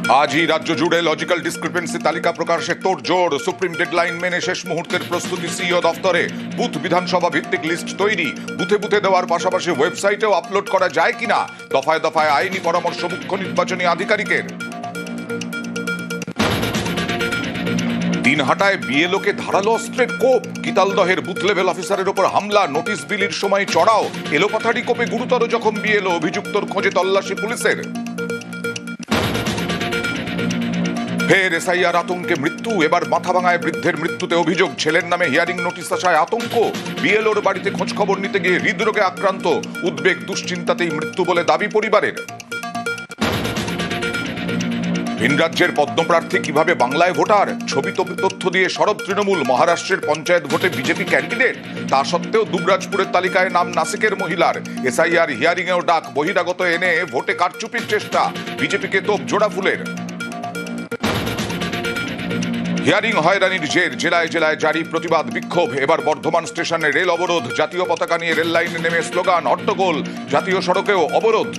আজই রাজ্য জুড়ে লজিক্যাল ডিসক্রিপেন্সি তালিকা প্রকাশে তোড়জোড়। সুপ্রিম ডেডলাইন মেনে শেষ মুহূর্তের প্রস্তুতি সিইও দফতরে। বুথ বিধানসভা ভিত্তিক লিস্ট তৈরি, বুথে বুথে দেওয়ার পাশাপাশি ওয়েবসাইটেও আপলোড করা যায় কিনা দফায় দফায় আইনি পরামর্শ মুখ্য নির্বাচনী আধিকারিকের। দিনহাটায় বিএলওকে ধারালো অস্ত্রের কোপ, গীতালদহের বুথ লেভেল অফিসারের উপর হামলা, নোটিশ বিলির সময় চড়াও, এলোপাথারি কোপে গুরুতর জখম বিএলও, অভিযুক্তর খোঁজে তল্লাশি পুলিশের। ফের এসআইআর আতঙ্কে মৃত্যু, এবার মাথাভাঙায় বৃদ্ধের মৃত্যুতে অভিযোগ, ছেলের নামে হিয়ারিং নোটিশ আসায় আতঙ্ক, বিএলওর বাড়িতে খোঁজখবর নিতে গিয়ে হৃদরোগে আক্রান্ত, উদ্বেগ দুশ্চিন্তাতেই মৃত্যু বলে দাবি পরিবারের। ভিন রাজ্যের পদ্মপ্রার্থী কিভাবে বাংলায় ভোটার, ছবি তথ্য দিয়ে সরব তৃণমূল। মহারাষ্ট্রের পঞ্চায়েত ভোটে বিজেপি ক্যান্ডিডেট, তা সত্ত্বেও দুবরাজপুরের তালিকায় নাম নাসিকের মহিলার। এসআইআর হিয়ারিংয়েও ডাক, বহিরাগত এনে ভোটে কারচুপির চেষ্টা, বিজেপিকে তোপ জোড়া ফুলের। হিয়ারিং হয়রানির জের, জেলায় জেলায় জারি প্রতিবাদ বিক্ষোভ। এবার বর্ধমান স্টেশনে রেল অবরোধ, জাতীয় পতাকা নিয়ে রেল লাইনে নেমে স্লোগান, হট্টগোল, জাতীয় সড়কেও অবরোধ।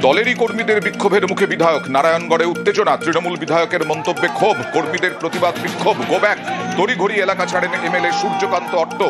দলেরই কর্মীদের বিক্ষোভের মুখে বিধায়ক, নারায়ণগড়ে উত্তেজনা, তৃণমূল বিধায়কের মন্তব্যে ক্ষোভ, কর্মীদের প্রতিবাদ বিক্ষোভ, গোব্যাক। তড়িঘড়ি এলাকা ছাড়েন এমএলএ সূর্যকান্ত অট্ট।